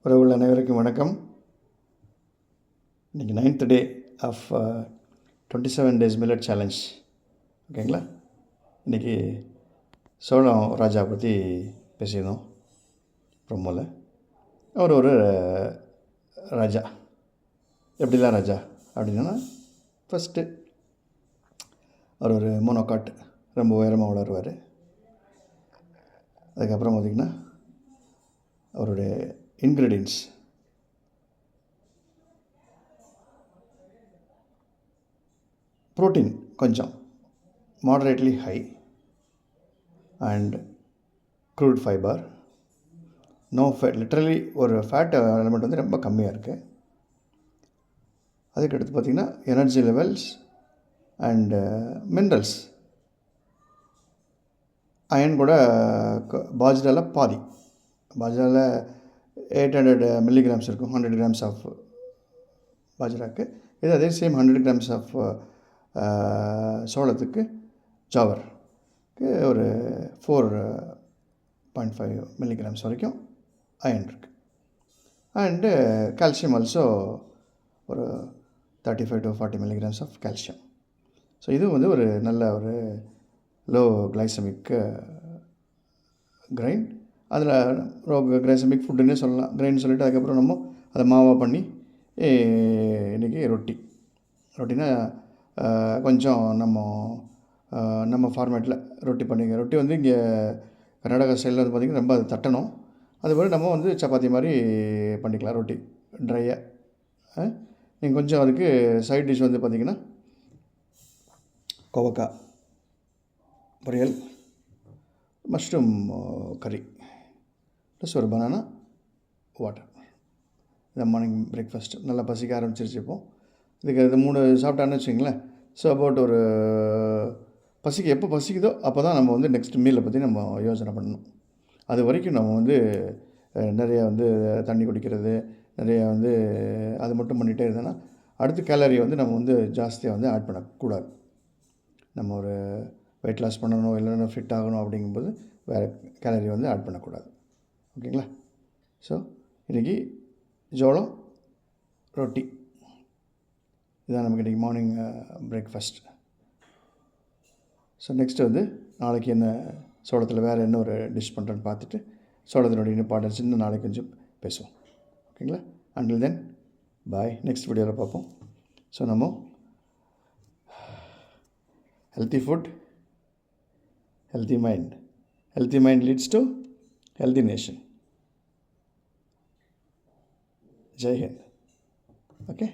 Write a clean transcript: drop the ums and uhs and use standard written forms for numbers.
உறவுகள் அனைவருக்கும் வணக்கம். இன்றைக்கி 9th day of 27 days millet challenge. ஓகேங்களா? இன்றைக்கி சோளம் ராஜா பற்றி பேசியிருந்தோம் ப்ரோமோவில். அவர் ஒரு ராஜா. எப்படிலாம் ராஜா அப்படின்னா, ஃபஸ்ட்டு அவர் ஒரு மோனோகாட், ரொம்ப உயரமாக வளருவார். அதுக்கப்புறம் பார்த்திங்கன்னா அவருடைய இன்க்ரீடியன்ட்ஸ் ப்ரோட்டீன் கொஞ்சம் moderately high and crude fibre, no fat, literally ஒரு ஃபேட் எலிமெண்ட் வந்து ரொம்ப கம்மியாக இருக்குது. அதுக்கடுத்து பார்த்திங்கன்னா energy levels and minerals. Iron கூட பாஜ்ராவில் பாதி, பாஜ்ராவில் 800 mg இருக்கும், 100 grams ஆஃப் பாஜ்ராக்கு. இது அதே சேம் 100 grams ஆஃப் சோளத்துக்கு ஜாவருக்கு ஒரு 4.5 mg வரைக்கும் அயன் இருக்குது. அண்டு கால்சியம் ஆல்சோ ஒரு 35 to 40 mg of calcium. So இது வந்து ஒரு நல்ல ஒரு லோ கிளைசமிக் கிரைன். அதில் லோ கிளைசமிக் ஃபுட்டுன்னே சொல்லலாம், கிரைன் சொல்லிவிட்டு அதுக்கப்புறம் நம்ம அதை மாவாக பண்ணி இன்றைக்கி ரொட்டினா கொஞ்சம் நம்ம ஃபார்மேட்டில் ரொட்டி பண்ணிங்க. ரொட்டி வந்து இங்கே கர்நாடகா ஸ்டைலில் வந்து பார்த்திங்கன்னா ரொம்ப அது தட்டணும். அதுபோல் நம்ம வந்து சப்பாத்தி மாதிரி பண்ணிக்கலாம் ரொட்டி ட்ரையாக. நீங்கள் கொஞ்சம் அதுக்கு சைட் டிஷ் வந்து பார்த்திங்கன்னா கோவக்காய் பொரியல், மஷ்ரூம் கறி ப்ளஸ் ஒரு பனானா வாட்டர். இந்த மார்னிங் பிரேக்ஃபாஸ்ட் நல்லா பசிக்க ஆரம்பிச்சிருச்சு. இப்போது இதுக்கு இது 3 சாப்பிட்டான்னு வச்சுங்களேன். ஸோ அபவுட் ஒரு எப்போ பசிக்குதோ அப்போ தான் நம்ம வந்து நெக்ஸ்ட் மீலை பற்றி நம்ம யோசனை பண்ணணும். அது வரைக்கும் நம்ம வந்து நிறையா வந்து தண்ணி குடிக்கிறது, நிறையா வந்து அது மட்டும் பண்ணிகிட்டே இருந்தோன்னா அடுத்த கேலரியை வந்து நம்ம வந்து ஜாஸ்தியாக வந்து ஆட் பண்ணக்கூடாது. நம்ம ஒரு வெயிட் லாஸ் பண்ணணும், இல்லைன்னா ஃபிட் ஆகணும் அப்படிங்கும்போது வேறு கேலரி வந்து ஆட் பண்ணக்கூடாது. ஓகேங்களா? ஸோ இன்றைக்கி ஜோளம் ரொட்டி இதான் நமக்கு இன்றைக்கி மார்னிங் பிரேக்ஃபாஸ்ட். ஸோ நெக்ஸ்ட்டு வந்து நாளைக்கு என்ன சோளத்தில் வேறு என்ன ஒரு டிஷ் பண்ணுறேன்னு பார்த்துட்டு சோளத்தினுடைய இம்பார்ட்டன்ஸ் இன்னும் நாளைக்கு கொஞ்சம் பேசுவோம். ஓகேங்களா? அண்டில் தென் பாய். நெக்ஸ்ட் வீடியோவில் பார்ப்போம். ஸோ நம்ம healthy food, healthy mind. Healthy mind leads to healthy nation. Jai Hind. Okay?